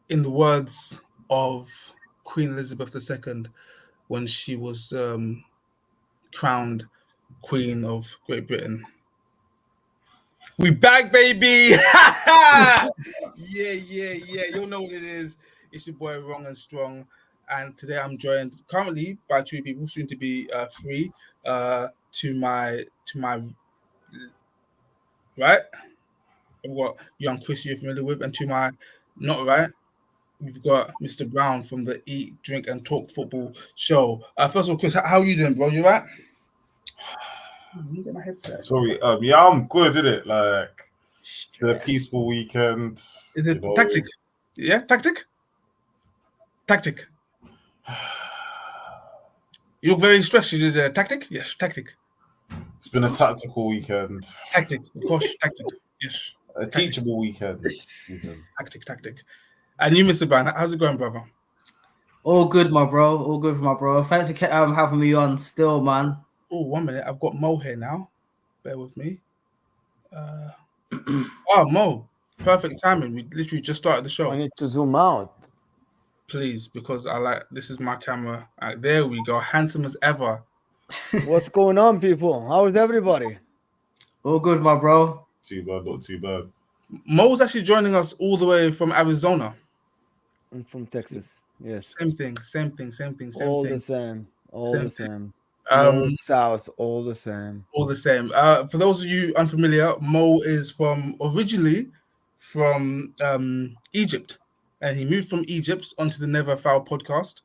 in the words of Queen Elizabeth II when she was crowned Queen of Great Britain. We back, baby! Yeah. You'll know what it is. It's your boy Wrong and Strong, and today I'm joined currently by two people, soon to be three. To my right, I've got young Chris you're familiar with, and to my not right, we've got Mr. Brown from the Eat, Drink, and Talk Football show. First of all, Chris, how are you doing, bro? You right? Let me get my headset. Sorry, yeah, I'm good, isn't it? Like, it's been a peaceful weekend. Is it tactic? Yeah, tactic. You look very stressed. You did tactic? Yes, tactic. It's been a tactical weekend. Tactic, of course, tactic. Yes. A teachable weekend. Tactic. And you, Mr. Brown, how's it going, brother? All good, my bro. All good for my bro. Thanks for having me on still, man. Oh, 1 minute. I've got Mo here now. Bear with me. Mo. Perfect timing. We literally just started the show. I need to zoom out. Please, because this is my camera. There we go. Handsome as ever. What's going on, people? How is everybody? All good, my bro. Too bad, not too bad. Mo's actually joining us all the way from Arizona. I'm from Texas. Yes. Same thing. All the same. South, all the same. All the same. For those of you unfamiliar, Mo is originally from Egypt, and he moved from Egypt onto the Never Foul podcast,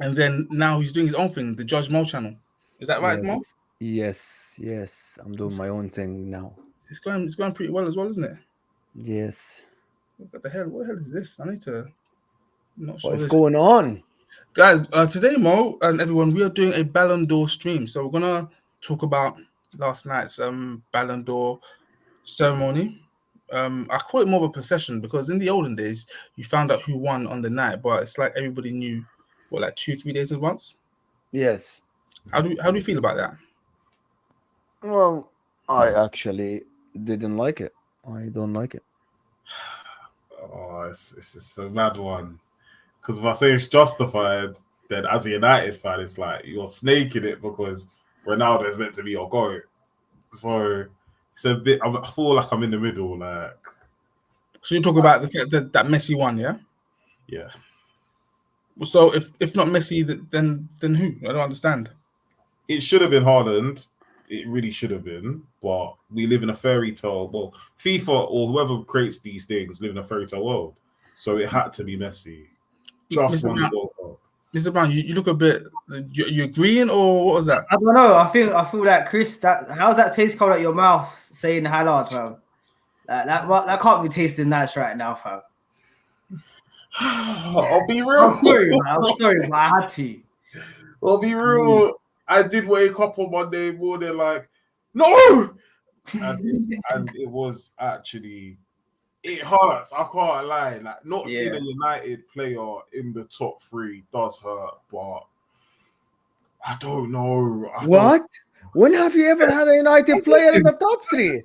and then now he's doing his own thing, the Judge Mo channel. Is that right, Mo? Yes. I'm doing my own thing now. It's going pretty well as well, isn't it? Yes. What the hell is this? I need to. What's going on? Guys, today, Mo and everyone, we are doing a Ballon d'Or stream. So we're going to talk about last night's Ballon d'Or ceremony. I call it more of a procession because in the olden days, you found out who won on the night, but it's like everybody knew, 2-3 days in advance? Yes. How do you feel about that? Well, I actually didn't like it. I don't like it. Oh, it's a mad one. Because if I say it's justified, then as a United fan, it's like you're snaking it because Ronaldo is meant to be your goat. So it's a bit. I feel like I'm in the middle. Like, so you're talking about the fact that Messi won, yeah? Yeah. So if not Messi, then who? I don't understand. It should have been Haaland. It really should have been, but we live in a fairy tale. Well, FIFA or whoever creates these things live in a fairy tale world. So it had to be Messi. Mr. Brown, you look a bit. You agreeing or what was that? I don't know. I feel that Chris. How's that taste cold at your mouth? Saying Haaland, fam. That can't be tasting nice right now, fam. I'll be real. I'm sorry, but I had to. I'll be real. I did wake up on Monday morning like, no, and it was actually. It hurts. I can't lie. Like not seeing a United player in the top 3 does hurt, but I don't know. When have you ever had a United player in the top 3?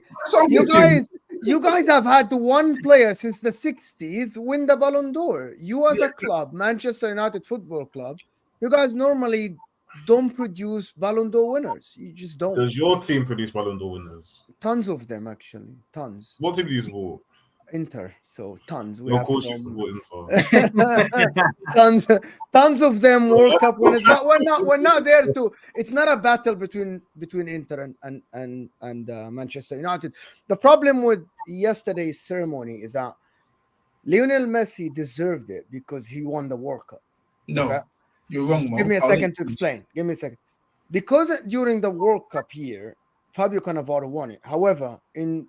You guys have had one player since the 60s win the Ballon d'Or. You as a club, Manchester United Football Club, you guys normally don't produce Ballon d'Or winners. You just don't. Does your team produce Ballon d'Or winners? Tons of them, actually. Tons. What team do you support? Inter, so tons. Of course, you support Inter. tons of them World Cup winners, but we're not there to. It's not a battle between Inter and Manchester United. The problem with yesterday's ceremony is that Lionel Messi deserved it because he won the World Cup. No, okay? You're wrong, Mo. Give me a second to explain. Because during the World Cup year, Fabio Cannavaro won it. However, in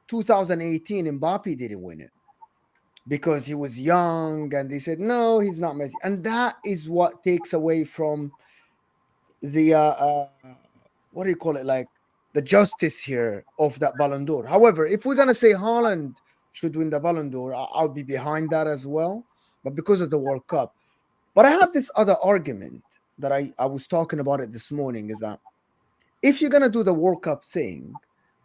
2018, Mbappe didn't win it because he was young and they said, no, he's not Messi. And that is what takes away from the, what do you call it? Like the justice here of that Ballon d'Or. However, if we're going to say Haaland should win the Ballon d'Or, I'll be behind that as well. But because of the World Cup. But I had this other argument that I was talking about it this morning is that if you're going to do the World Cup thing,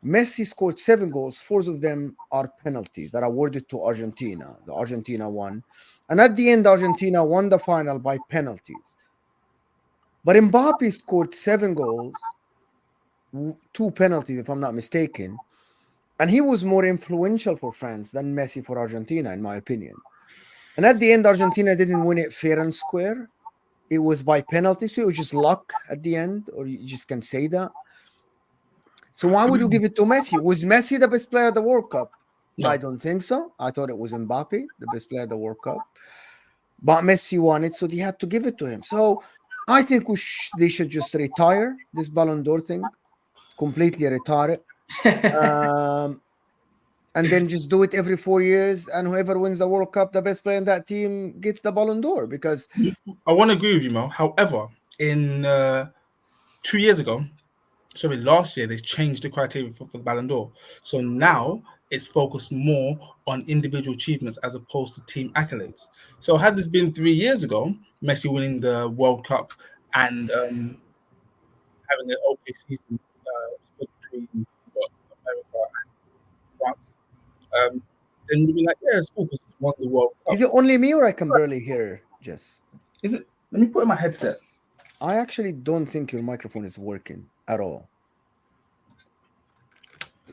Messi scored 7 goals. 4 of them are penalties that are awarded to Argentina. The Argentina won. And at the end, Argentina won the final by penalties. But Mbappe scored 7 goals, 2 penalties, if I'm not mistaken. And he was more influential for France than Messi for Argentina, in my opinion. And at the end, Argentina didn't win it fair and square. It was by penalties. So it was just luck at the end, or you just can say that. So why would you give it to Messi? Was Messi the best player of the World Cup? No. I don't think so. I thought it was Mbappe, the best player of the World Cup. But Messi won it, so they had to give it to him. So I think they should just retire this Ballon d'Or thing, completely retire it. And then just do it every 4 years, and whoever wins the World Cup, the best player in that team gets the Ballon d'Or. Because I want to agree with you, Mo. However, in 2 years ago, last year, they changed the criteria for the Ballon d'Or. So now it's focused more on individual achievements as opposed to team accolades. So had this been 3 years ago, Messi winning the World Cup and having an okay season between America and France, then you'd be like, yeah, it's cool because it's won the World Cup. is it only me or I can barely hear, Jess? Is it? Let me put in my headset. I actually don't think your microphone is working at all.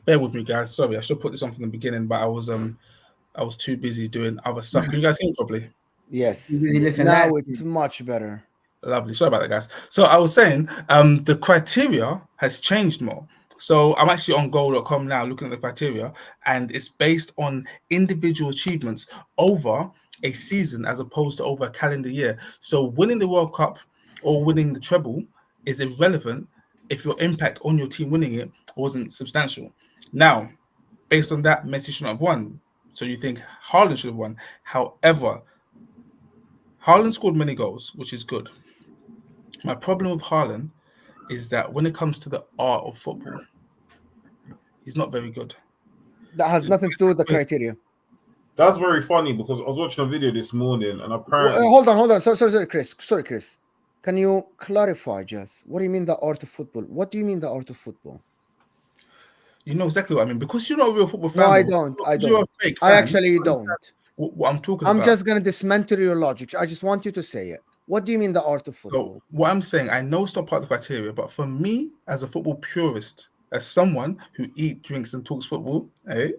Bear with me, guys. Sorry, I should put this on from the beginning, but I was too busy doing other stuff. Can you guys hear me properly? Yes. Now Now it's much better. Lovely. Sorry about that, guys. So I was saying the criteria has changed more. So I'm actually on goal.com now looking at the criteria, and it's based on individual achievements over a season as opposed to over a calendar year. So winning the World Cup or winning the treble is irrelevant if your impact on your team winning it wasn't substantial. Now, based on that, Messi shouldn't have won. So you think Haaland should have won. However, Haaland scored many goals, which is good. My problem with Haaland is that when it comes to the art of football, he's not very good. That has nothing to do with the criteria. That's very funny because I was watching a video this morning and apparently. Hold on. Sorry, Chris. Can you clarify, Jess? What do you mean the art of football? What do you mean the art of football? You know exactly what I mean because you're not a real football fan. No, I don't. You're a fake fan. I actually don't. What I'm talking about. I'm just going to dismantle your logic. I just want you to say it. What do you mean the art of football? So what I'm saying, I know it's not part of the criteria, but for me, as a football purist, as someone who eats, drinks, and talks football, I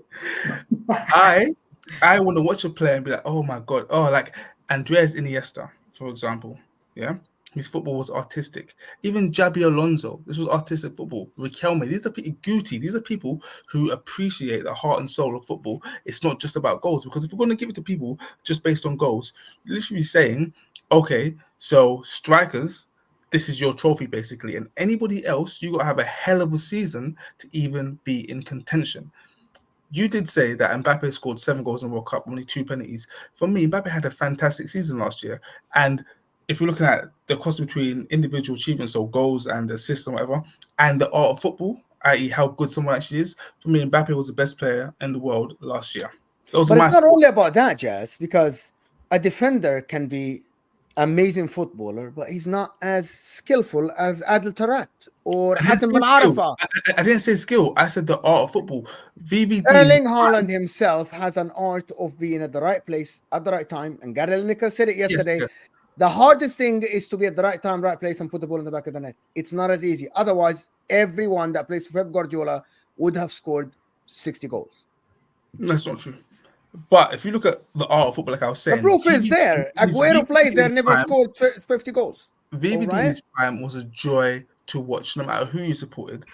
want to watch a player and be like, oh my god, like Andres Iniesta, for example, yeah. His football was artistic. Even Xabi Alonso, this was artistic football. Riquelme, these are people, Guti, these are people who appreciate the heart and soul of football. It's not just about goals, because if we're going to give it to people just based on goals, you're literally saying, okay, so strikers, this is your trophy basically, and anybody else, you got to have a hell of a season to even be in contention. You did say that Mbappe scored 7 goals in the World Cup, only 2 penalties. For me, Mbappe had a fantastic season last year, and if you're looking at the cost between individual achievements, so goals and assists and whatever, and the art of football, i.e. how good someone actually is, for me, Mbappe was the best player in the world last year. But it's not only about that, Jazz, because a defender can be amazing footballer, but he's not as skillful as Adel Tarat or Hatem Ben Arfa. I didn't say skill. I said the art of football. VVD. Erling Haaland himself has an art of being at the right place at the right time. And Gary Lineker said it yesterday. Yes. The hardest thing is to be at the right time, right place, and put the ball in the back of the net. It's not as easy. Otherwise, everyone that plays for Pep Guardiola would have scored 60 goals. That's not true. But if you look at the art of football, like I was saying, the proof is there. Aguero played there, never scored 50 goals. VVD in his prime was a joy to watch, no matter who you supported.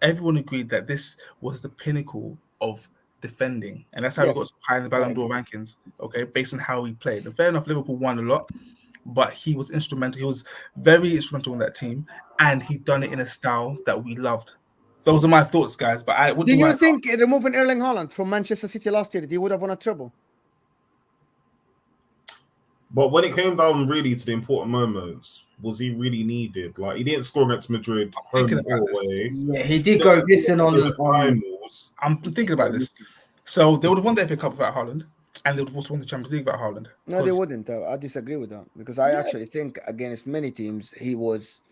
Everyone agreed that this was the pinnacle of defending, and that's how he got so high in the Ballon d'Or rankings. Okay, based on how he played. And fair enough, Liverpool won a lot, but he was instrumental. He was very instrumental in that team, and he done it in a style that we loved. Those are my thoughts, guys. But do you think removing Erling Haaland from Manchester City last year, he would have won a treble? But when it came down really to the important moments, was he really needed? Like, he didn't score against Madrid home or away. Yeah, he did go missing on the finals. I'm thinking about this. So they would have won the FA Cup without Haaland, and they would have also won the Champions League without Haaland. No, they wouldn't. I disagree with that, because I actually think against many teams he was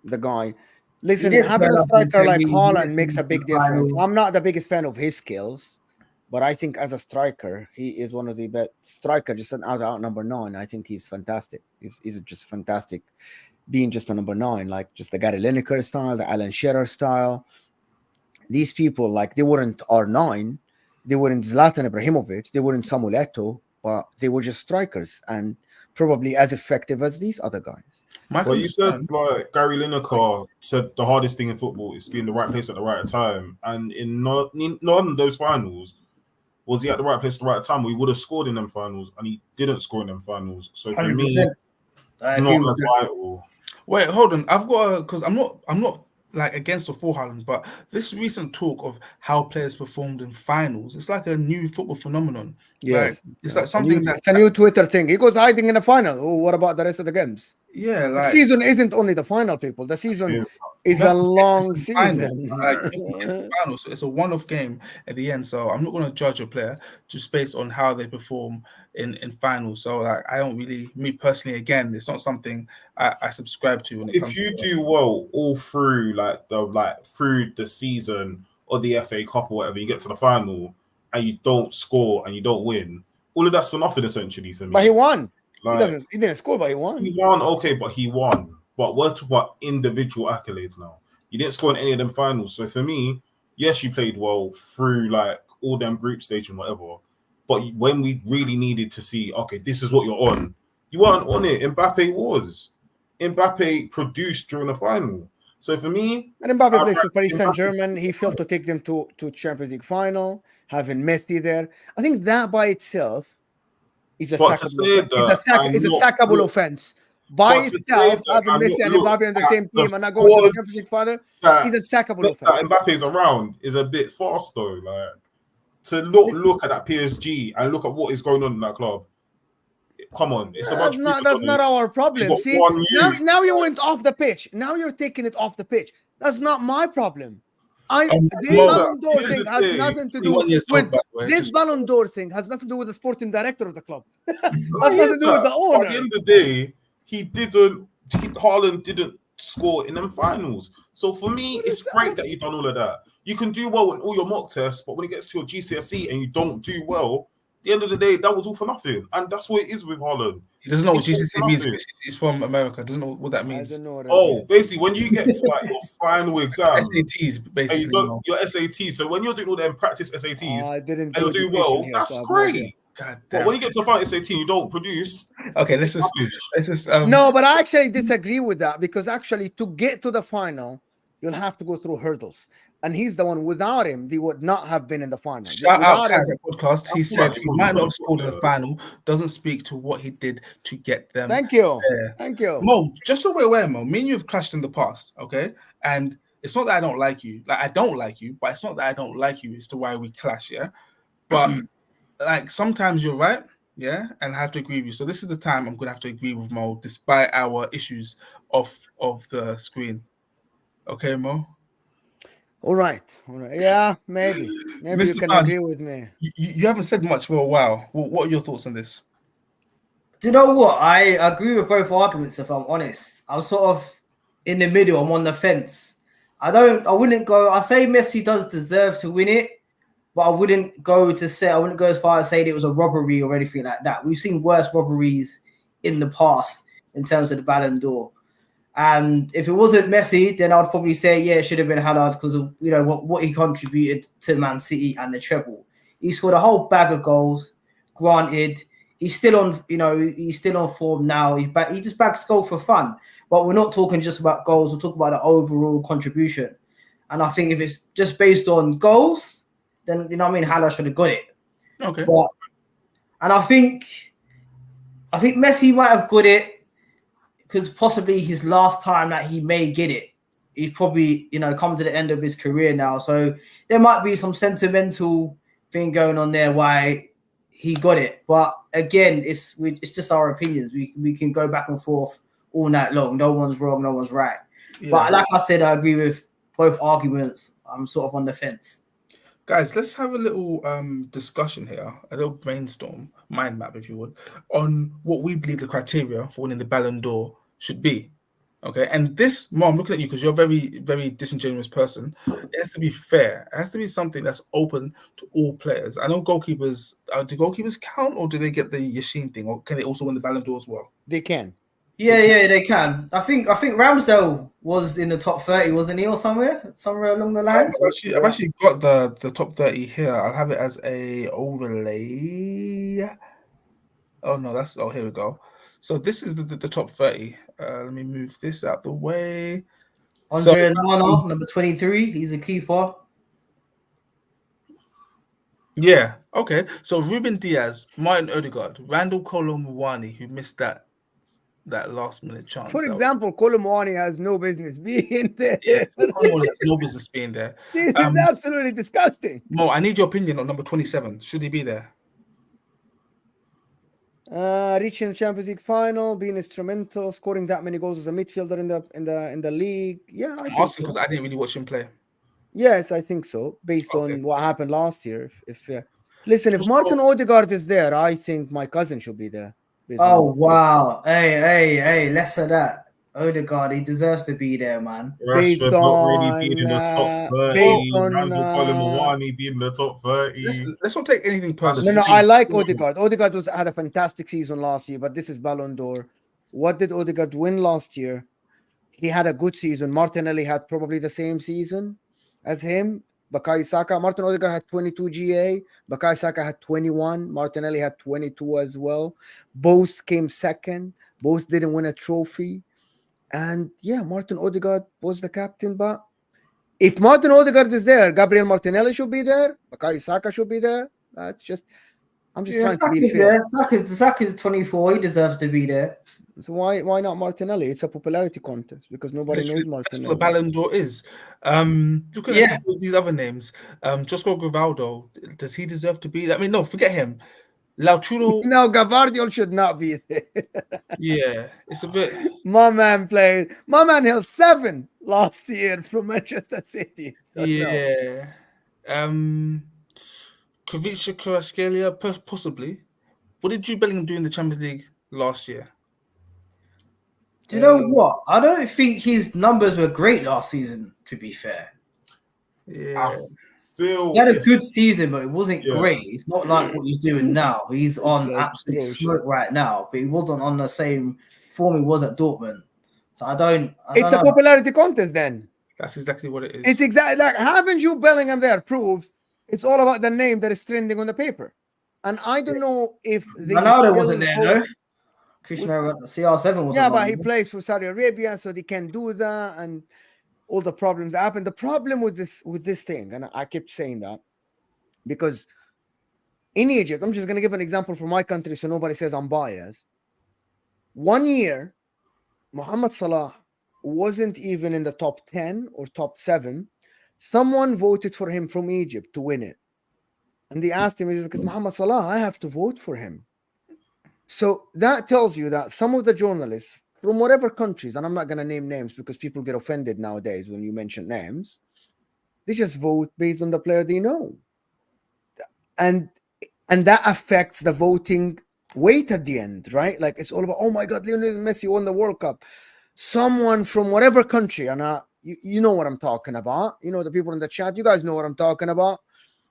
the guy. Listen, He did having turn a up in striker like Premier Haaland League makes a in the big difference. final. I'm not the biggest fan of his skills, but I think as a striker, he is one of the best striker. Just an out number 9. I think he's fantastic. He's just fantastic, being just a number 9, like just the Gary Lineker style, the Alan Shearer style. These people, like, they weren't R9, they weren't Zlatan Ibrahimovic, they weren't Samuel Eto'o, but they were just strikers and probably as effective as these other guys. My But you said concern, like Gary Lineker said the hardest thing in football is being in the right place at the right time, and in none of those finals was he at the right place at the right time. We would have scored in them finals, and he didn't score in them finals. So for 100%. me, I agree not with as that. vital. wait, hold on. I've got because I'm not like against or for Haaland, but this recent talk of how players performed in finals, it's like a new football phenomenon. Like Yes, it's like it's a new, something that it's a new Twitter thing. He goes hiding in the final. Oh, what about the rest of the games? yeah, The like season isn't only the final, people. The season Yeah. is you have a to long get to the final. season. Like you have to get to the final, so it's a one-off game at the end. So I'm not going to judge a player just based on how they perform in finals. So like I don't really, me personally, again, it's not something I subscribe to when it comes If you to do well all through through the season or the FA Cup or whatever, you get to the final and you don't score and you don't win, all of that's for nothing essentially for me. But he won. Like He didn't score, but he won. he won, okay, but he won. But we're talking about individual accolades now. You didn't score in any of them finals. So for me, yes, you played well through like all them group stage and whatever. But when we really needed to see, okay, this is what you're on, you weren't on it. Mbappe was. Mbappe produced during the final. So for me, And Mbappe I plays for Paris Mbappe- Saint-Germain. He failed to take them to Champions League final, having Messi there. I think that by itself is a But to sackable say offense. that It's a I'm sackable not, offense. By but to say itself, that having I'm Messi not and look Mbappe on the at same the team and not going to the Champions squads League final that is a sackable that offense. Mbappe is around is a bit fast though. Like to look at that PSG and look at what is going on in that club. Come on, it's a bunch of people. That's not our problem. got See, one youth. now you went off the pitch. Now you're taking it off the pitch. That's not my problem. This Mo, Ballon d'Or here's thing the has thing. nothing to 21 do years with old, by the way. this Just Ballon d'Or thing has nothing to do with the sporting director of the club. I That's hear nothing to do with the that. owner. At the end of the day, Haaland didn't score in them finals. So for me, it's great that you've done all of that. You can do well in all your mock tests, but when it gets to your GCSE and you don't do well, at the end of the day, that was all for nothing. And that's what it is with Haaland. he doesn't know what It's all GCC for means. nothing. He's from America. Doesn't know what that I means. don't know what that Oh, is. basically, when you get to like your final exam, SATs, and basically. you got your SAT. So when you're doing all them practice SATs I didn't and do you do education well, here, that's so I have no idea. great. God But damn. when you get to the final SAT and you don't produce, Okay, it's rubbish. let's just No, but I actually disagree with that because actually to get to the final, you'll have to go through hurdles. And he's the one. Without him, they would not have been in the final. shout out Without him, Carrot podcast. He I feel said like he you're might not probably have scored in the right. final. Doesn't speak to what he did to get them. thank you. there. Thank you. Mo, just so we're aware, Mo, me and you have clashed in the past, okay? And it's not that I don't like you. Like I don't like you, but it's not that I don't like you. It's to why we clash, yeah. But like sometimes you're right, yeah, and I have to agree with you. So this is the time I'm gonna have to agree with Mo, despite our issues of the screen. Okay, Mo. All right. Yeah, maybe you Mr. can Khan, agree with me. you haven't said much for a while. What are your thoughts on this? Do you know what? I agree with both arguments, if I'm honest. I'm sort of in the middle. I'm on the fence. I say Messi does deserve to win it, but I wouldn't go as far as saying it was a robbery or anything like that. We've seen worse robberies in the past in terms of the Ballon d'Or. And if it wasn't Messi, then I'd probably say, yeah, it should have been Haaland because of what he contributed to Man City and the treble. He scored a whole bag of goals. Granted, he's still on form now. He just bags goals for fun. But we're not talking just about goals. We're talking about the overall contribution. And I think if it's just based on goals, then Haaland should have got it. Okay. And I think Messi might have got it because possibly his last time that he may get it. He's probably come to the end of his career now. So there might be some sentimental thing going on there why he got it. But again, it's just our opinions. We can go back and forth all night long. No one's wrong, no one's right. Yeah. But like I said, I agree with both arguments. I'm sort of on the fence. Guys, let's have a little discussion here, a little brainstorm, mind map, if you would, on what we believe the criteria for winning the Ballon d'Or should be. Okay, and this, Mom, I'm looking at you because you're a very, very disingenuous person. It has to be fair. It has to be something that's open to all players. I know goalkeepers. Do goalkeepers count, or do they get the Yashin thing, or can they also win the Ballon d'Or as well? They can. Yeah, they can. I think Ramsdale was in the top 30, wasn't he, or somewhere along the lines? I've actually got the top 30 here. I'll have it as a overlay. Oh no, here we go. So this is the top 30. Let me move this out the way. Andre Onana, number 23. He's a keeper. Yeah. Okay. So Ruben Diaz, Martin Odegaard, Randall Kolo Muani, who missed that last minute chance. For example, Colomwani has no business being there. Yeah, Kolo has no business being there. This is absolutely disgusting. Mo, I need your opinion on number 27. Should he be there? Reaching the Champions League final, being instrumental, scoring that many goals as a midfielder in the league. Yeah, I'm asking because I didn't really watch him play. Yes, I think so. Based on what happened last year. Listen, if Martin Odegaard is there, I think my cousin should be there. Oh wow! Hey! Less of that. Odegaard, he deserves to be there, man. Based on not really being in the top 30. Based on Randall being in the top 30. Let's not take anything personal. No, I like Odegaard. Odegaard had a fantastic season last year, but this is Ballon d'Or. What did Odegaard win last year? He had a good season. Martinelli had probably the same season as him. Bukayo Saka. Martin Odegaard had 22 GA. Bukayo Saka had 21. Martinelli had 22 as well. Both came second. Both didn't win a trophy. And yeah, Martin Odegaard was the captain. But if Martin Odegaard is there, Gabriel Martinelli should be there. Bukayo Saka should be there. I'm just trying to be fair. Saka's 24. He deserves to be there. So why not Martinelli? It's a popularity contest because nobody knows Martinelli. That's what the Ballon d'Or is. Looking at these other names, Josko Grivaldo, does he deserve to be there? I mean, no, forget him. Lautaro. No, Gavardiol should not be there. Yeah, it's a bit. My man held 7 last year from Manchester City. So yeah. No. Kvaratskhelia, Kvaratskhelia, possibly. What did Jude Bellingham do in the Champions League last year? Do you know what? I don't think his numbers were great last season, to be fair. Yeah. He had a good season, but it wasn't great. It's not like what he's doing now. He's on absolute smoke right now, but he wasn't on the same form he was at Dortmund. So I don't It's a popularity contest then. That's exactly what it is. It's exactly like having Jude Bellingham there proves it's all about the name that is trending on the paper. And I don't know if Ronaldo wasn't there though. Cristiano CR7 was. Yeah, but he plays for Saudi Arabia, so they can do that, and all the problems that happen. The problem with this thing, and I kept saying that, because in Egypt, I'm just gonna give an example for my country so nobody says I'm biased. 1 year, Mohamed Salah wasn't even in the top 10 or top 7. Someone voted for him from Egypt to win it. And they asked him, is it because Mohamed Salah, I have to vote for him. So that tells you that some of the journalists from whatever countries, and I'm not going to name names because people get offended nowadays when you mention names, they just vote based on the player they know. And that affects the voting weight at the end, right? Like it's all about, oh my God, Lionel Messi won the World Cup. Someone from whatever country, and you know what I'm talking about. You know, the people in the chat, you guys know what I'm talking about.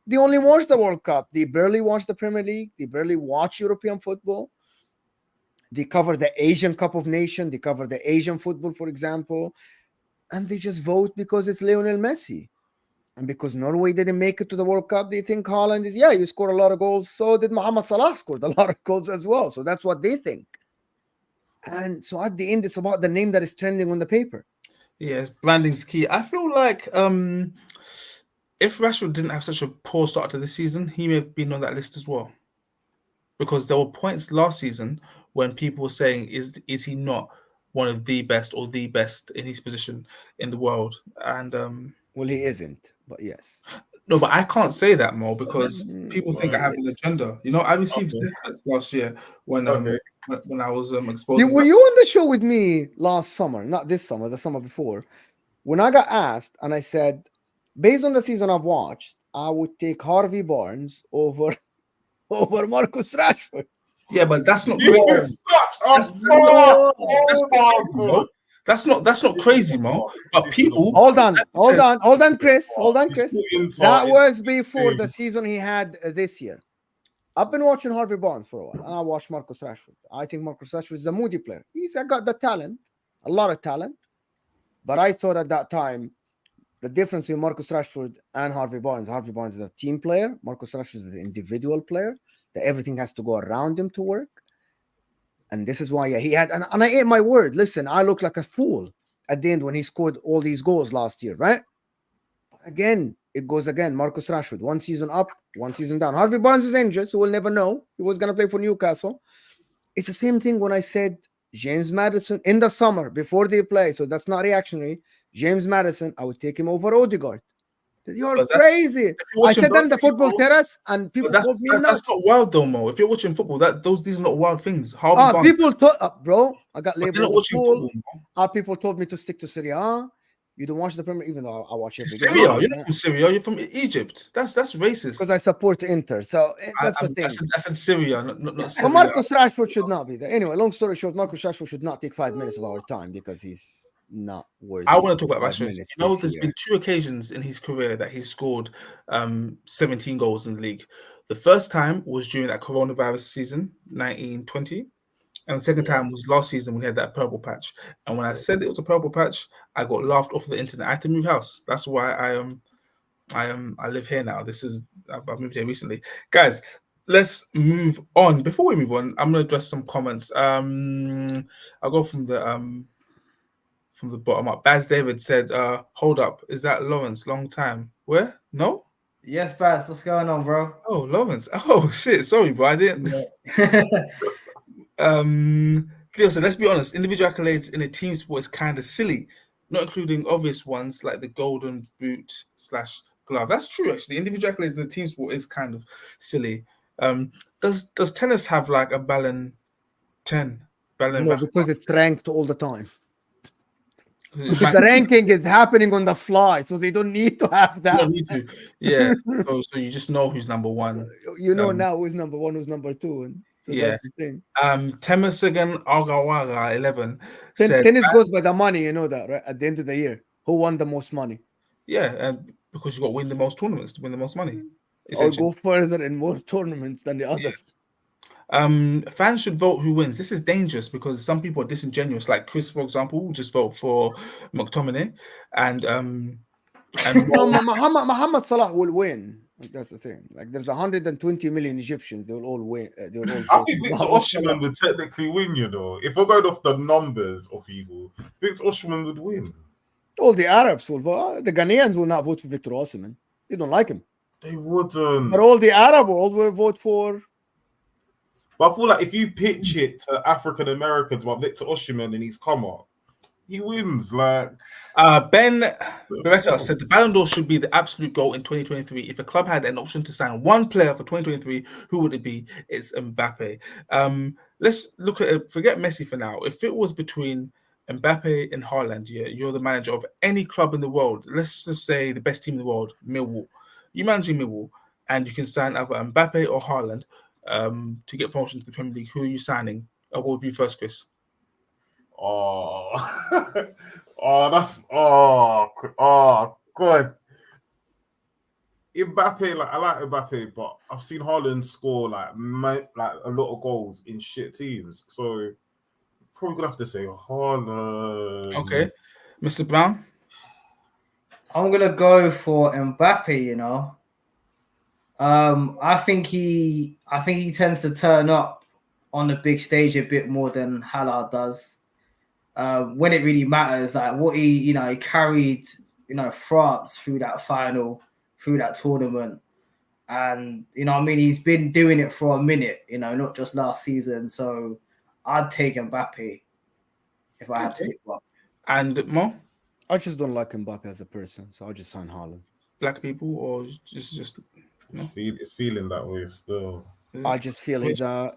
They only watch the World Cup. They barely watch the Premier League. They barely watch European football. They cover the Asian Cup of Nations. They cover the Asian football, for example. And they just vote because it's Lionel Messi. And because Norway didn't make it to the World Cup, they think Haaland is, you scored a lot of goals. So did Mohamed Salah scored a lot of goals as well. So that's what they think. And so at the end, it's about the name that is trending on the paper. Yes, branding's key. I feel like if Rashford didn't have such a poor start to the season, he may have been on that list as well. Because there were points last season when people were saying, is he not one of the best or the best in his position in the world? And well, he isn't, but yes. No, but I can't say that, Mo, because people think I have an agenda. You know, I received this last year when I was exposing. Were you on the show with me last summer? Not this summer, the summer before. When I got asked, and I said, based on the season I've watched, I would take Harvey Barnes over Marcus Rashford. Yeah, but that's not. This is such a That's not crazy, Mo. But people Hold on, Chris. Inter That in was before the things. season he had this year. I've been watching Harvey Barnes for a while, and I watched Marcus Rashford. I think Marcus Rashford is a moody player. He's got the talent, a lot of talent. But I thought at that time, the difference between Marcus Rashford and Harvey Barnes is a team player. Marcus Rashford is an individual player, that everything has to go around him to work. And this is why he had, and I ate my word. Listen, I look like a fool at the end when he scored all these goals last year, right? But again, it goes again. Marcus Rashford, one season up, one season down. Harvey Barnes is injured, so we'll never know. He was going to play for Newcastle. It's the same thing when I said James Maddison in the summer before they play, so that's not reactionary. James Maddison, I would take him over Odegaard. You're crazy. I said that in the football terrace, and people called me nuts. That's not wild though, Mo. If you're watching football, these are not wild things. People thought, bro, I got labeled. Not watching football. People told me to stick to Serie A. You don't watch the Premier, even though I watch every game. Syria, you're not from Syria. You're from Egypt. That's racist. Because I support Inter, so that's the thing. I said Syria, not Syria. Marcus Rashford should not be there. Anyway, long story short, Marcus Rashford should not take 5 minutes of our time because he's not worthy. I want to talk about Rashford. There's been 2 occasions in his career that he scored 17 goals in the league. The first time was during that coronavirus season, 1920. And the second time was last season when he had that purple patch. And when I said it was a purple patch, I got laughed off the internet. I had to move house. That's why I live here now. I've moved here recently. Guys, let's move on. Before we move on, I'm gonna address some comments. I'll go from the bottom up. Baz David said, hold up, is that Lawrence? Long time. Where? No? Yes, Baz, what's going on, bro? Oh, Lawrence. Oh shit, sorry, bro. I didn't. Leo said, let's be honest, individual accolades in a team sport is kind of silly, not including obvious ones like the golden boot / glove. That's true, actually. Individual accolades in a team sport is kind of silly. Does tennis have like a Ballon 10? No, because it's ranked all the time. Because the ranking is happening on the fly, so they don't need to have that. You don't need to. Yeah. so you just know who's number one. You know now who's number one, who's number two. And so that's the thing. Temersagan Agawaga 11 said, tennis goes by the money, you know that, right? At the end of the year, who won the most money? Yeah, because you got to win the most tournaments to win the most money. Or go further in more tournaments than the others. Fans should vote who wins. This is dangerous because some people are disingenuous. Like Chris, for example, will just vote for McTominay, and Muhammad Salah will win. That's the thing. Like there's 120 million Egyptians. They will all win. I think Victor Osimhen would technically win. You know, if we're going off the numbers of people, Victor Osimhen would win. All the Arabs will vote. The Ghanaians will not vote for Victor Osimhen. They don't like him. They wouldn't. But all the Arab world will vote for. But I feel like if you pitch it to African Americans about Victor Osimhen and he's come up, he wins. Like Ben Beretta said, the Ballon d'Or should be the absolute goal in 2023. If a club had an option to sign one player for 2023, who would it be? It's Mbappe. Let's look at it. Forget Messi for now. If it was between Mbappe and Haaland, you're the manager of any club in the world. Let's just say the best team in the world, Millwall. You managing Millwall, and you can sign either Mbappe or Haaland. To get promotion to the Premier League, who are you signing? What would be first, Chris? Good. Mbappe, like I like Mbappe, but I've seen Haaland score like a lot of goals in shit teams. So probably gonna have to say Haaland. Okay, Mr. Brown. I'm gonna go for Mbappe. You know. I think he tends to turn up on the big stage a bit more than Haaland does. When it really matters, like what he carried, France through that final, through that tournament, and he's been doing it for a minute, not just last season. So I'd take Mbappe if I had to pick one. And Mo? I just don't like Mbappe as a person, so I'll just sign Haaland. Black people or just. It's feeling that way still. I just feel he's a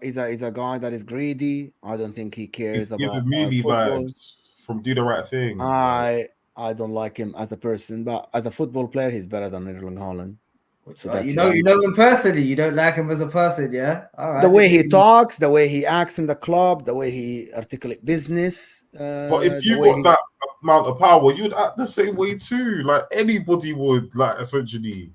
guy that is greedy. I don't think he cares about movie football. vibes from Do the Right Thing. I don't like him as a person, but as a football player, he's better than Erling Haaland. So Right, that's you know him personally. You don't like him as a person, yeah. All right. the way he talks, the way he acts in the club, the way he articulate business. But if The you way got that amount of power, you'd act the same way too. Like anybody would, like essentially.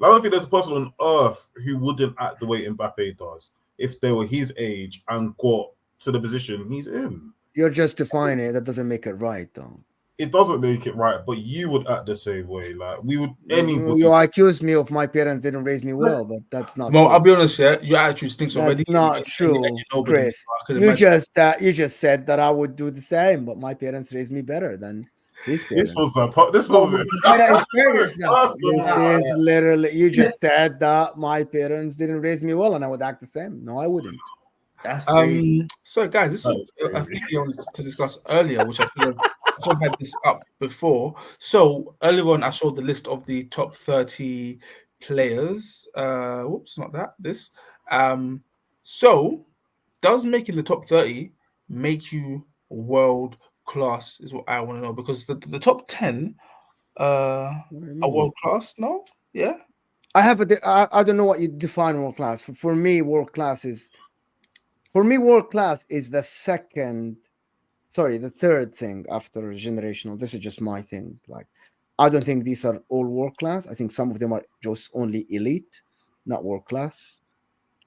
I don't think there's a person on earth who wouldn't act the way Mbappe does if they were his age and got to the position he's in. you're justifying it. That doesn't make it right, though. It doesn't make it right, but you would act the same way. Like we would, anybody. You accuse me of my parents didn't raise me well, but that's not Well, true. I'll be honest, yeah, your attitude stinks already. That's not and true, you know nobody, Chris. so I could You imagine. you just said that I would do the same, but my parents raised me better than his parents. This was a. This Well, was. we find out his parents now. This is literally you just said that my parents didn't raise me well, and I would act the same. No, I wouldn't. That's crazy. So guys, this was I think you wanted to discuss earlier, which I should have had this up before. So earlier on, I showed the list of the top 30 players. Whoops, not that. This. So does making the top 30 make you world class? Is what I want to know, because the top 10 are world class. No, yeah. I don't know what you define world class. For me, world class is the third thing after generational. This is just my thing. Like, I don't think these are all world class. I think some of them are just only elite, not world class,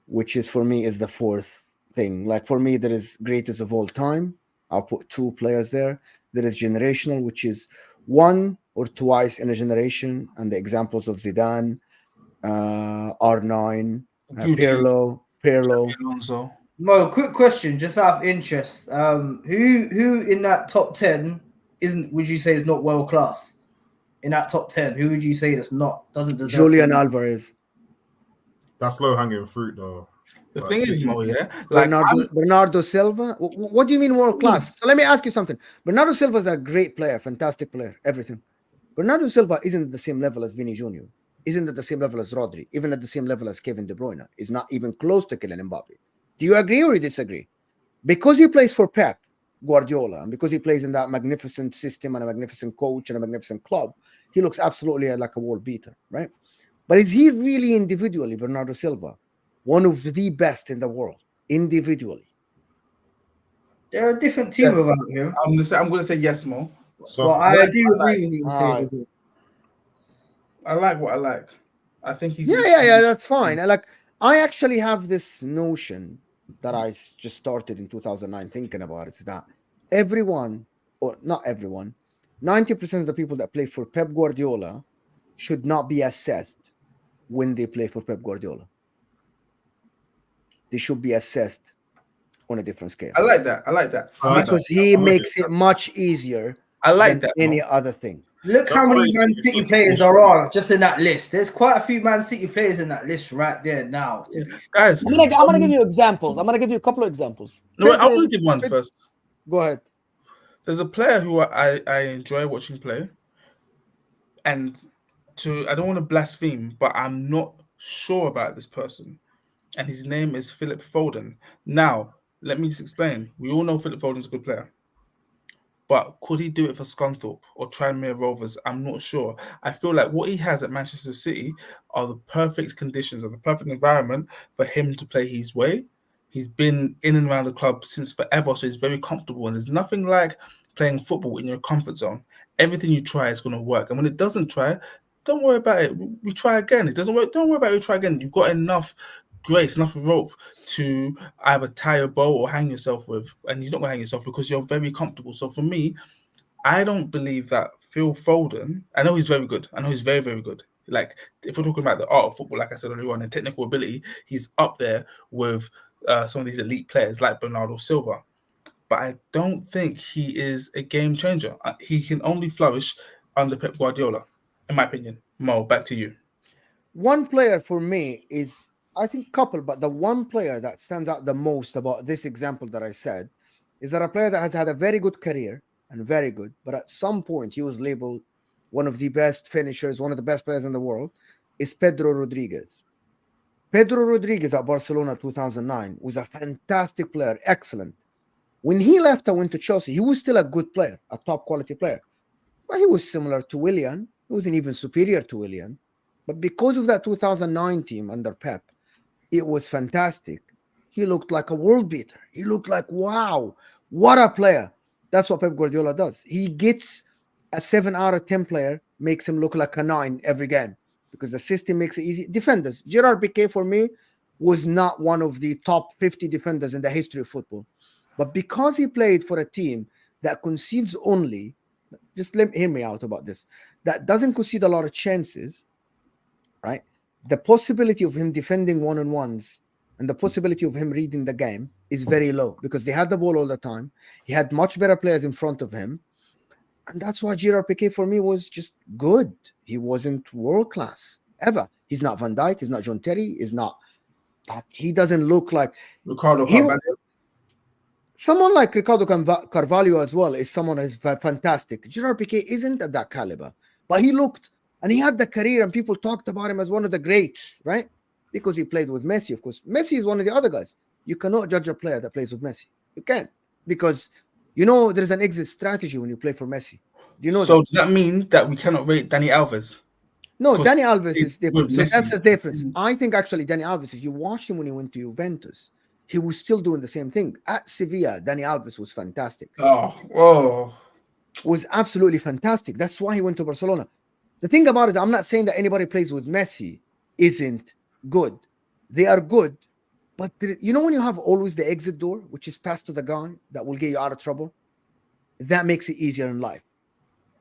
which is for me is the fourth thing. Like for me, there is greatest of all time. I'll put 2 players there. There is generational, which is one or twice in a generation, and the examples of Zidane, R9, Pirlo. Alonso. Mo, quick question, just out of interest. Who in that top 10 would you say is not world class? In that top 10, who would you say doesn't deserve Julian Alvarez. That's low hanging fruit, though. The thing is, Mo, yeah, like Bernardo Silva. What do you mean world class? So let me ask you something. Bernardo Silva is a great player, fantastic player, everything. Bernardo Silva isn't at the same level as Vini Jr. Isn't at the same level as Rodri. Even at the same level as Kevin De Bruyne. Is not even close to Kylian Mbappe. Do you agree or you disagree? Because he plays for Pep Guardiola and because he plays in that magnificent system and a magnificent coach and a magnificent club, he looks absolutely like a world beater, right? But is he really individually, Bernardo Silva, one of the best in the world, individually? They're a different team Yes. without him. I'm gonna say yes, Mo. So Well, I do agree with you. I like what I like. I think he's Yeah, that's fine. I actually have this notion that I just started in 2009 thinking about it, is that everyone, or not everyone, 90% of the people that play for Pep Guardiola should not be assessed when they play for Pep Guardiola. They should be assessed on a different scale. I like that. Because he makes it much easier than any other thing. Look how many Man City players there are just in that list. There's quite a few Man City players in that list right there now. Guys, I'm gonna give you examples. I'm gonna give you a couple of examples. No, I want to give one first. Go ahead. There's a player who I enjoy watching play, and I don't want to blaspheme, but I'm not sure about this person, and his name is Philip Foden. Now, let me just explain. We all know Philip Foden's a good player. But could he do it for Scunthorpe or Tranmere Rovers? I'm not sure. I feel like what he has at Manchester City are the perfect conditions and the perfect environment for him to play his way. He's been in and around the club since forever, so he's very comfortable. And there's nothing like playing football in your comfort zone. Everything you try is going to work. And when it doesn't try, don't worry about it. We try again. It doesn't work. Don't worry about it. We try again. You've got enough grace, enough rope to either tie a bow or hang yourself with, and you're not gonna hang yourself because you're very comfortable. So for me, I don't believe that Phil Foden, I know he's very good. I know he's very, very good. Like, if we're talking about the art of football, like I said earlier on, and technical ability, he's up there with some of these elite players like Bernardo Silva. But I don't think he is a game changer. He can only flourish under Pep Guardiola, in my opinion. Mo, back to you. One player for me is, I think couple, but the one player that stands out the most about this example that I said is that a player that has had a very good career and very good, but at some point he was labeled one of the best finishers, one of the best players in the world, is Pedro Rodriguez. Pedro Rodriguez at Barcelona 2009 was a fantastic player, excellent. When he left and went to Chelsea, he was still a good player, a top quality player. But he was similar to Willian. He wasn't even superior to Willian. But because of that 2009 team under Pep, it was fantastic. He looked like a world beater. He looked like, wow, what a player. That's what Pep Guardiola does. He gets a 7 out of 10 player, makes him look like a 9 every game because the system makes it easy. Defenders. Gerard Piqué, for me, was not one of the top 50 defenders in the history of football. But because he played for a team that concedes only, just hear me out about this, that doesn't concede a lot of chances, right? The possibility of him defending one-on-ones and the possibility of him reading the game is very low because they had the ball all the time. He had much better players in front of him. And that's why Gerard Piqué for me was just good. He wasn't world class ever. He's not Van Dijk. He's not John Terry. He doesn't look like Ricardo Carvalho. Someone like Ricardo Carvalho as well is someone who's fantastic. Gerard Piqué isn't at that caliber, but he looked and he had the career and people talked about him as one of the greats, right? Because he played with Messi, of course. Messi is one of the other guys. You cannot judge a player that plays with Messi. You can't because there's an exit strategy when you play for Messi. Do you know So does that mean that we cannot rate Dani Alves? No, Dani Alves is different. So Messi. that's the difference. I think actually Dani Alves, if you watched him when he went to Juventus, he was still doing the same thing. At Sevilla, Dani Alves was fantastic. Was absolutely fantastic. That's why he went to Barcelona. The thing about it, I'm not saying that anybody plays with Messi isn't good. They are good. But when you have always the exit door, which is passed to the guy that will get you out of trouble, that makes it easier in life.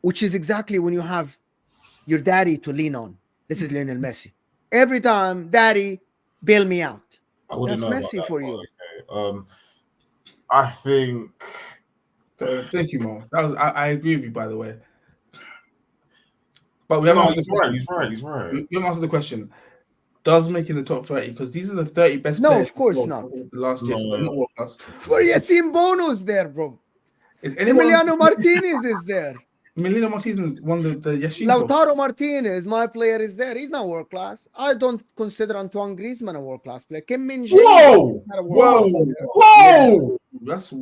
Which is exactly when you have your daddy to lean on. This is Lionel Messi. Every time, daddy, bail me out. That's Messi for you. Okay. I think. Thank you, Mo. I agree with you, by the way. But we haven't answered the question. He's right. We haven't answered the question. Does making the top 30 because these are the 30 best. No, players of course not. Last year, so not world class. Well, Yassine Bono's there, bro. Emiliano Martinez is there. Emiliano Martinez won the Yashin. Lautaro Martinez, my player, is there. He's not world class. I don't consider Antoine Griezmann a world class player. Kim Min Jae. Whoa! That's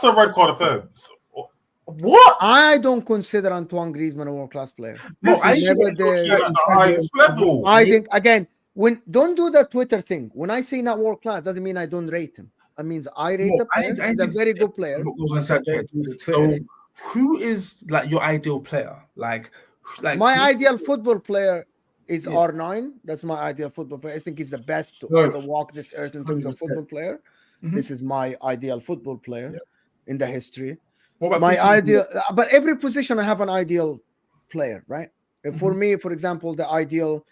a red card offense. What? I don't consider Antoine Griezmann a world class player. No, I think again, don't do the Twitter thing. When I say not world class, doesn't mean I don't rate him. It means I rate the player. He's a very good player. So, who is like your ideal player? Like my ideal football player is R9. That's my ideal football player. I think he's the best to ever walk this earth in terms of football player. Mm-hmm. This is my ideal football player in the history. My ideal, but every position I have an ideal player, right? Mm-hmm. For me, for example, the ideal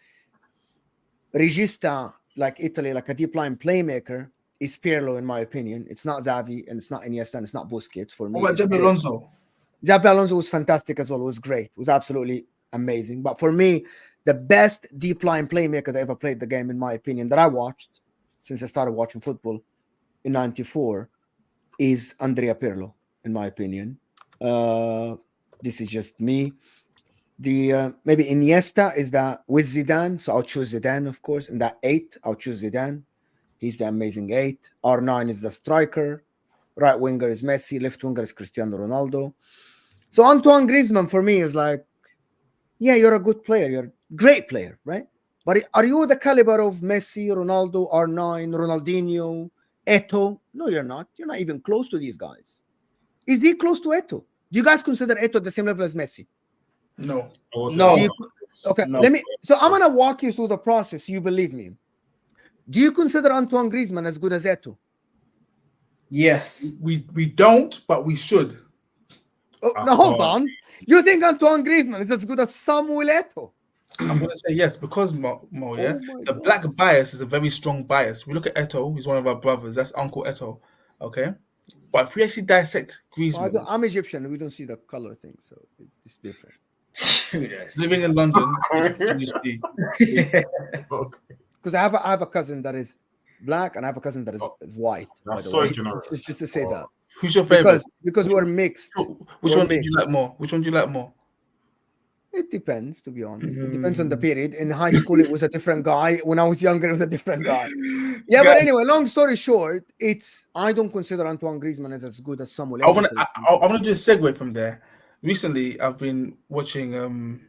regista, like Italy, like a deep line playmaker, is Pirlo, in my opinion. It's not Xavi, and it's not Iniesta, and it's not Busquets. For me, what about Xabi Alonso? Xabi Alonso was fantastic as well. It was great. It was absolutely amazing. But for me, the best deep line playmaker that ever played the game, in my opinion, that I watched since I started watching football in '94, is Andrea Pirlo. In my opinion, this is just me. The maybe Iniesta is that with Zidane, so I'll choose Zidane, of course. In that 8, I'll choose Zidane. He's the amazing 8. R9 is the striker. Right winger is Messi. Left winger is Cristiano Ronaldo. So Antoine Griezmann for me is like, yeah, you're a good player. You're a great player, right? But are you the caliber of Messi, Ronaldo, R9, Ronaldinho, Eto'o? No, you're not. You're not even close to these guys. Is he close to Eto'o? Do you guys consider Eto'o at the same level as Messi? No. Okay, let me. So I'm gonna walk you through the process. You believe me? Do you consider Antoine Griezmann as good as Eto'o? Yes. We don't, but we should. Now hold on. You think Antoine Griezmann is as good as Samuel Eto'o? I'm going to say yes because the God. Black bias is a very strong bias. We look at Eto'o, he's one of our brothers. That's Uncle Eto'o. Okay. But if we actually dissect Griezmann, well, I'm Egyptian. We don't see the color thing, so it's different. Living in London, you see. Because I have a cousin that is black and I have a cousin that is white. That's so generous. It's just to say that. Who's your favorite? Because we're mixed. Which one do you like more? Which one do you like more? It depends, to be honest. It depends on the period. In high school, it was a different guy. When I was younger, it was a different guy. Yeah, but anyway, long story short, I don't consider Antoine Griezmann as good as Samuel. I want to do a segue from there. Recently, I've been watching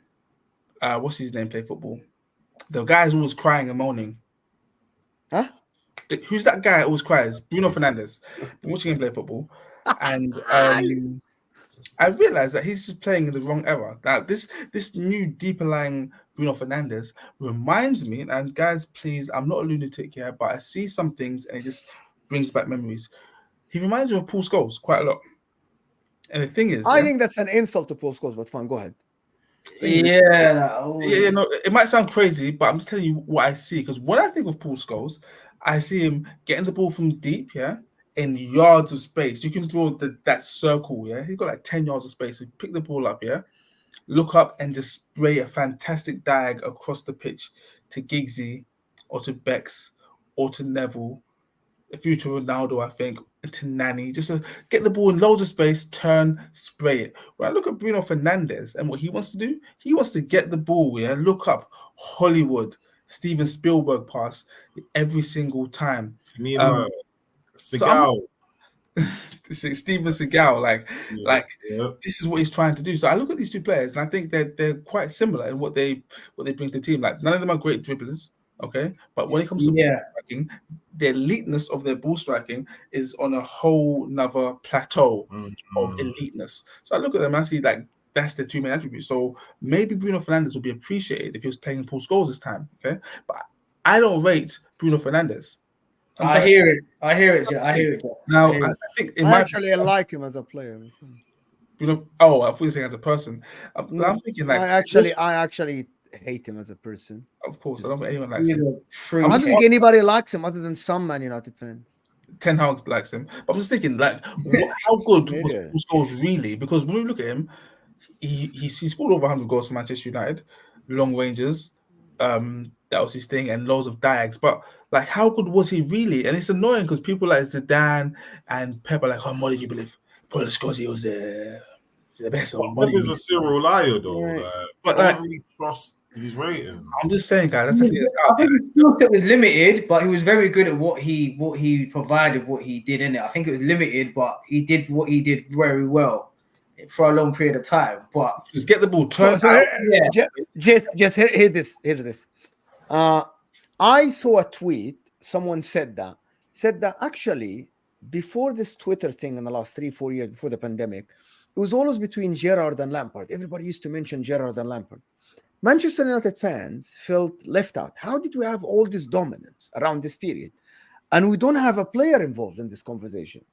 what's his name play football? The guy's always crying and moaning. Huh? Who's that guy that always cries? Bruno Fernandes. I'm watching him play football, and I realized that he's just playing in the wrong era. Now, this new deeper lying Bruno Fernandes reminds me, and guys, please, I'm not a lunatic here, but I see some things and it just brings back memories. He reminds me of Paul Scholes quite a lot. And the thing is, I think that's an insult to Paul Scholes, but fine, go ahead. Yeah. no, it might sound crazy, but I'm just telling you what I see. Because when I think of Paul Scholes, I see him getting the ball from deep, in yards of space. You can draw that circle, He's got like 10 yards of space. So pick the ball up, look up and just spray a fantastic diag across the pitch to Giggsy or to Bex or to Neville, the future Ronaldo, I think, to Nani, just to get the ball in loads of space, turn, spray it. When I look at Bruno Fernandes and what he wants to do, he wants to get the ball, look up, Hollywood, Steven Spielberg pass every single time. You mean Seagal? Steven Seagal, this is what he's trying to do. So I look at these two players and I think that they're quite similar in what they bring to the team. Like, none of them are great dribblers, okay? But when it comes to ball striking, the eliteness of their ball striking is on a whole nother plateau of eliteness. So I look at them and I see that's their two main attributes. So maybe Bruno Fernandes would be appreciated if he was playing Paul Scholes this time, okay? But I don't rate Bruno Fernandes. I hear it. Now, I think I like him as a player. Bruno, I thought you were saying as a person. I'm thinking I actually hate him as a person. Of course, I don't think anyone likes him. I don't think anybody likes him other than some Man United fans. Ten Hag likes him, but I'm just thinking, how good was Paul Scholes really? Because when we look at him, he scored over 100 goals for Manchester United, long ranges. That was his thing, and loads of diags. But how good was he really? And it's annoying because people like Zidane and Pep are like, "Oh, what did you believe? Paul Scholes was the best." Pep is a serial liar, though. Right. But I don't really trust his rating. I'm just saying, guys. That's the thing. I think his skill set was limited, but he was very good at what he provided, what he did in it. I think it was limited, but he did what he did very well for a long period of time. But just get the ball turned out. Just hear this. I saw a tweet. Someone said that actually before this Twitter thing in the last 3-4 years before the pandemic, it was always between Gerrard and Lampard. Everybody used to mention Gerrard and Lampard. Manchester United fans felt left out. How did we have all this dominance around this period, and we don't have a player involved in this conversation?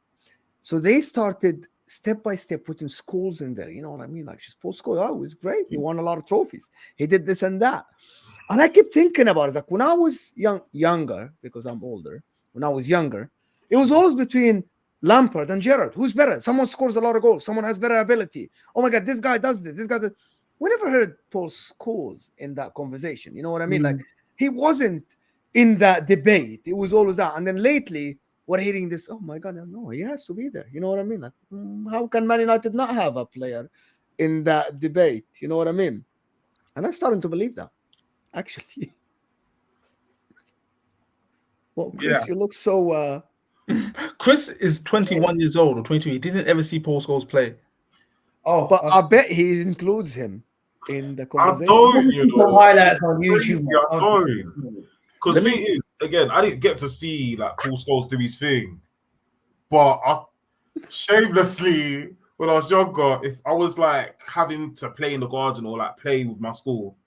So they started step by step putting Scholes in there. You know what I mean? Just Paul Scholes. Oh, he's great. He won a lot of trophies. He did this and that. And I kept thinking about it. When I was younger, because I'm older, when I was younger, it was always between Lampard and Gerrard. Who's better? Someone scores a lot of goals. Someone has better ability. Oh my God, this guy does this. This guy does. We never heard Paul Scholes in that conversation. You know what I mean? He wasn't in that debate. It was always that. And then lately, we're hearing this. Oh my God, no, he has to be there. You know what I mean? How can Man United not have a player in that debate? You know what I mean? And I'm starting to believe that. Actually, well, Chris, you look so. Chris is 21 years old or 22. He didn't ever see Paul Scholes play. Oh, but I bet he includes him in the conversation. Highlights on YouTube. Because the thing is, again, I didn't get to see Paul Scholes do his thing, but shamelessly when I was younger, if I was having to play in the garden or play with my school,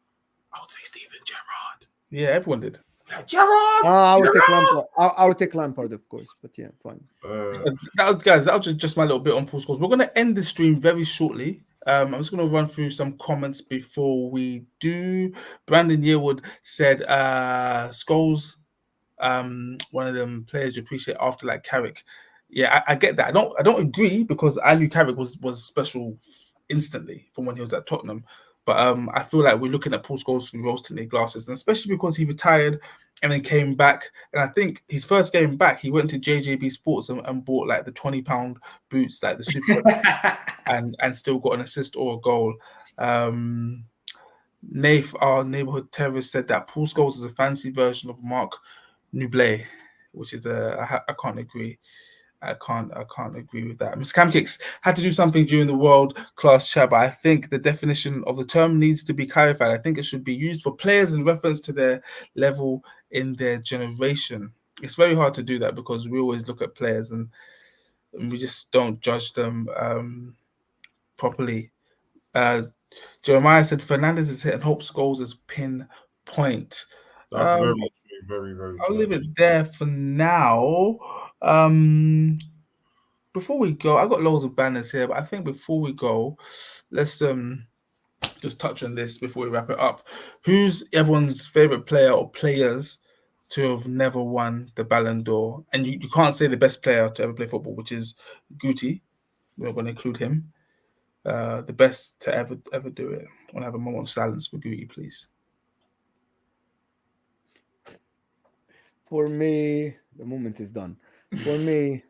I would say Steven Gerrard. Yeah, everyone did. Gerrard. I would take Lampard. I would take Lampard, of course, but yeah, fine. That was just my little bit on Paul Scholes. We're going to end the stream very shortly. I'm just going to run through some comments before we do. Brandon Yearwood said Scholes, one of them players you appreciate after Carrick. Yeah, I get that. I don't agree because I knew Carrick was special instantly from when he was at Tottenham. But I feel like we're looking at Paul Scholes through rose-tinted glasses, and especially because he retired and then came back. And I think his first game back, he went to JJB Sports and bought the £20 boots, the super, and still got an assist or a goal. Nath, our neighborhood terrorist, said that Paul Scholes is a fancy version of Mark Nublet, which is I can't agree. I can't agree with that. Mr. Camkicks had to do something during the world class chat, but I think the definition of the term needs to be clarified. I think it should be used for players in reference to their level in their generation. It's very hard to do that because we always look at players and we just don't judge them properly. Jeremiah said Fernandez is hitting Hope Scholes as pinpoint. That's very true. Very, very I'll true. leave it there for now. Before we go, I've got loads of banners here, but I think before we go, let's just touch on this before we wrap it up. Who's everyone's favorite player or players to have never won the Ballon d'Or? And you can't say the best player to ever play football, which is Guti. We're going to include him. The best to ever do it. I want to have a moment of silence for Guti, please. For me, the moment is done. For me,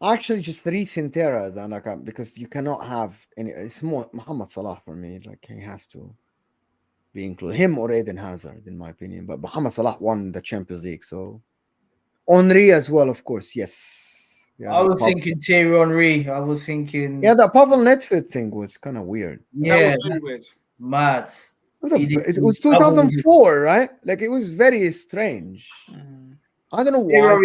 actually just recent era than because you cannot have any. It's more Mohamed Salah for me. Like he has to be included, him or Eden Hazard, in my opinion. But Mohamed Salah won the Champions League, so Henry as well, of course. Yes, yeah, I was thinking Thierry Henry. I was thinking, yeah, the Pavel Nedved thing was kind of weird. Yeah, that was really weird. Mad. It was 2004, right? Like it was very strange. I don't know why.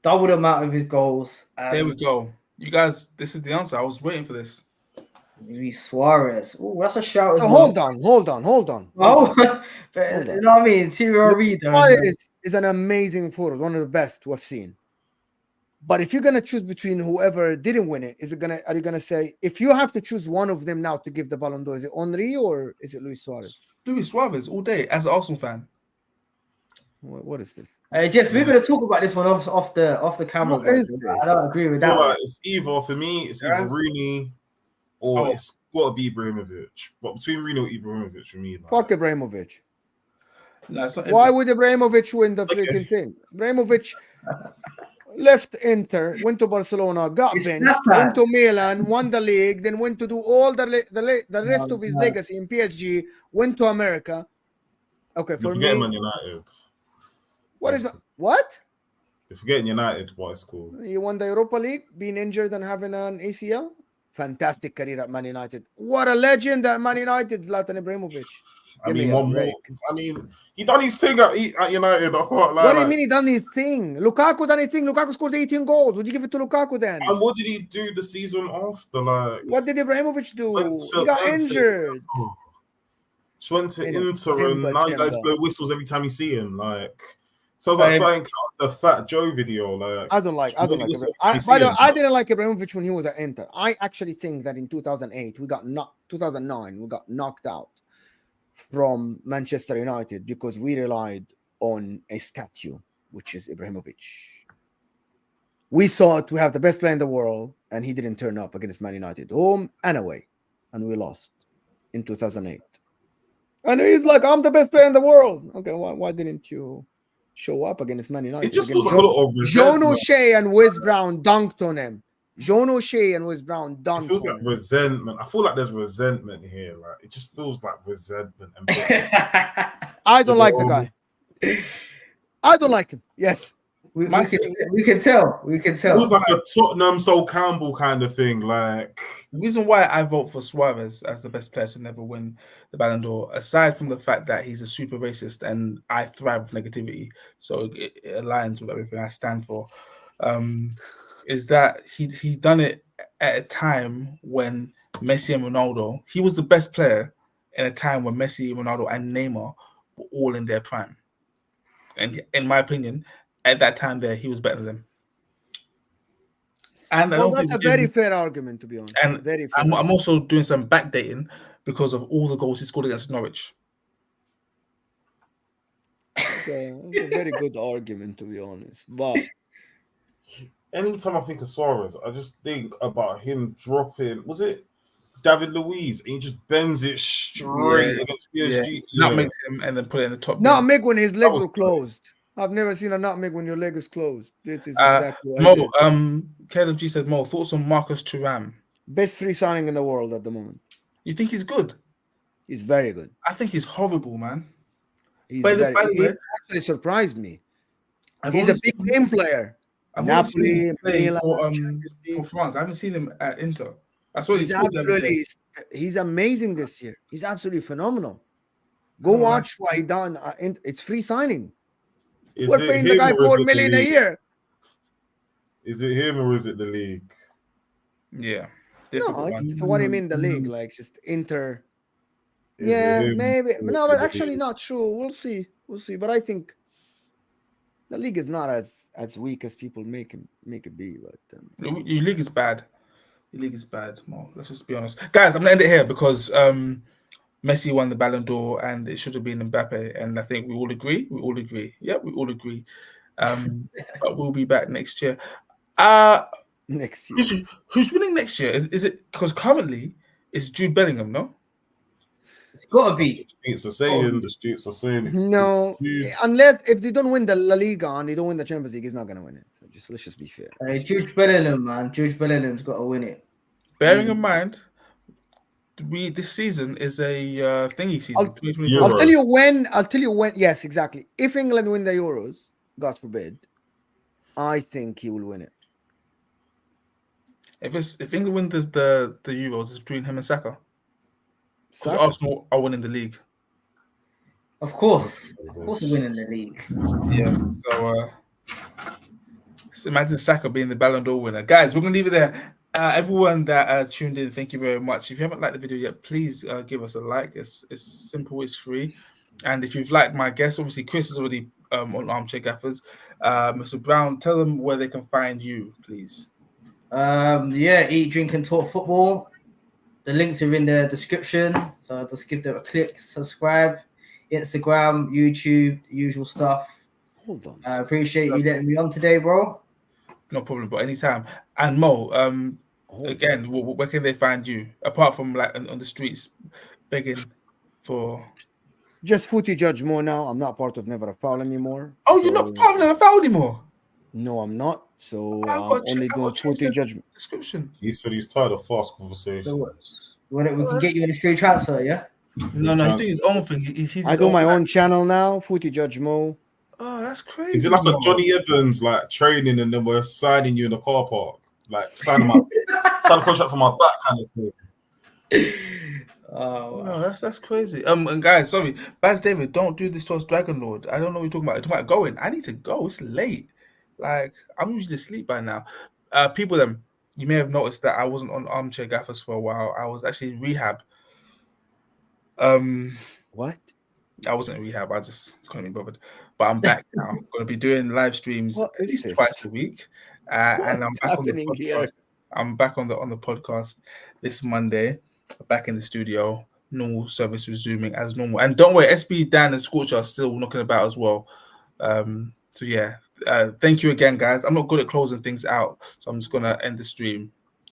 Double the amount of his goals. There we go. You guys, this is the answer. I was waiting for this. Luis Suarez. Oh, that's a shout. So hold on. Oh, but, you know what I mean? Thierry Henry is an amazing forward, one of the best we've seen. But if you're gonna choose between whoever didn't win it, are you gonna say if you have to choose one of them now to give the Ballon d'Or, is it Henry or is it Luis Suarez? Luis Suarez all day as an Arsenal fan. What is this? Jess, we're gonna talk about this one off the camera. I don't agree with that. It's either for me, it's either Rooney or it's got to be Ibrahimovic. But between Rooney or Ibrahimovic for me, fuck Ibrahimovic. No, it's not. Why would Ibrahimovic win the freaking thing? Ibrahimovic left Inter, went to Barcelona, got benched, went to Milan, won the league, then went to do all the rest of his legacy in PSG, went to America. Okay, for me, Man United. What? You're forgetting United, what it's called. He won the Europa League, being injured and having an ACL. Fantastic career at Man United. What a legend at Man United, Zlatan Ibrahimovic. I mean, one more. I mean, he done his thing at United. I can't lie. What do you mean he done his thing? Lukaku done his thing. Lukaku scored 18 goals. Would you give it to Lukaku then? And what did he do the season after? Like, what did Ibrahimovic do? He got injured. Just went to Inter and now you guys blow whistles every time you see him. Like, sounds like something the Fat Joe video. Like, I didn't like Ibrahimovic when he was at Inter. I actually think that in 2009 we got knocked out from Manchester United because we relied on a statue, which is Ibrahimovic. We thought we have the best player in the world, and he didn't turn up against Man United, home and away, and we lost in 2008. And he's like, I'm the best player in the world. Okay, why didn't you show up against Man United? It just feels like a lot of John O'Shea and Wes Brown dunked on him. John O'Shea and Wes Brown dunked. It feels like resentment. I feel like there's resentment here. Right? It just feels like resentment. I don't like the guy. I don't like him. Yes. We can tell. It feels like a Tottenham Sol Campbell kind of thing. Like, the reason why I vote for Suarez as the best player to never win the Ballon d'Or, aside from the fact that he's a super racist and I thrive with negativity, so it aligns with everything I stand for, is that he done it at a time when Messi and Ronaldo, he was the best player in a time when Messi, Ronaldo, and Neymar were all in their prime. And in my opinion, at that time there, he was better than them. And that's a very fair argument, to be honest. And very fair I'm also doing some backdating because of all the goals he scored against Norwich. It's a very good argument, to be honest. But anytime I think of Suarez, I just think about him dropping, was it David Luiz? And he just bends it straight against PSG. Nutmeg him and then put it in the top. Nutmeg when his legs were closed. I've never seen a nutmeg when your leg is closed. This is exactly what Caleb G said, Mo, thoughts on Marcus Thuram? Best free signing in the world at the moment. You think he's good? He's very good. I think he's horrible, man. He way, actually surprised me. I've He's only a big seen- game player. I've only seen Napoli, him play Milan, for Champions League. France. I haven't seen him at Inter. I saw He's absolutely, he's amazing this year. He's absolutely phenomenal. Go watch what he done. It's free signing. Is We're it paying the him guy or is $4 it the million a league? year. Is it him or is it the league? Yeah. No, so what do you mean the league? Like just Inter. Is Yeah, it him maybe. or No, is it but the actually league? not true. We'll see. But I think the league is not as weak as people make it be. But Your league is bad. Your league is bad. Mo. Let's just be honest, guys. I'm gonna end it here because Messi won the Ballon d'Or and it should have been Mbappe, and I think we all agree. Yeah, we all agree. But we'll be back next year. next year, Who's winning next year? Is it because currently it's Jude Bellingham? No. It's got to be. The streets are saying. no, unless if they don't win the La Liga and they don't win the Champions League, he's not gonna win it. So let's just be fair. Jude Bellingham, man. Jude Bellingham's got to win it. Bearing in mind, this season is a thingy season. Euro. I'll tell you when. Yes, exactly. If England win the Euros, God forbid, I think he will win it. If England win the Euros, it's between him and Saka. Because Arsenal are winning the league. Of course, we're winning the league. Yeah. So imagine Saka being the Ballon d'Or winner. Guys, we're gonna leave it there. Everyone that tuned in, thank you very much. If you haven't liked the video yet, please give us a like. It's simple, it's free. And if you've liked my guest, obviously Chris is already on Armchair Gaffers. Mr. Brown, tell them where they can find you, please. Eat, drink, and talk football. The links are in the description, so just give them a click, subscribe. Instagram, YouTube, the usual stuff. Hold on. I appreciate you letting me on today, bro. No problem, but anytime. And Mo, again, where can they find you apart from like on the streets begging for? Just Footy Judge Mo now. I'm not part of Never a Foul anymore. Oh, you're not part of Never Foul anymore. No, I'm not. So I'm only doing Footy Judgment. Description. He said he's tired of fast conversation. So what? We can get you in a free transfer, yeah? No, he's doing his own thing. I do my own channel now, Footy Judge Mo. Oh, that's crazy. Is it like a Johnny Evans like training and then we're signing you in the car park? Like sign a contract on my back kind of thing. Oh, no, that's crazy. And guys, sorry, Baz David, don't do this to us, Dragon Lord. I don't know what you're talking about. You're talking about going. I need to go. It's late. Like I'm usually asleep by now. People, you may have noticed that I wasn't on Armchair Gaffers for a while. I was actually in rehab. What? I wasn't in rehab. I just couldn't be bothered. But I'm back now. I'm going to be doing live streams at least twice a week, and I'm back on the podcast. Here? I'm back on the podcast this Monday. Back in the studio. Normal service resuming as normal. And don't worry, SB, Dan, and Scorcher are still knocking about as well. So yeah, thank you again, guys. I'm not good at closing things out, so I'm just gonna end the stream.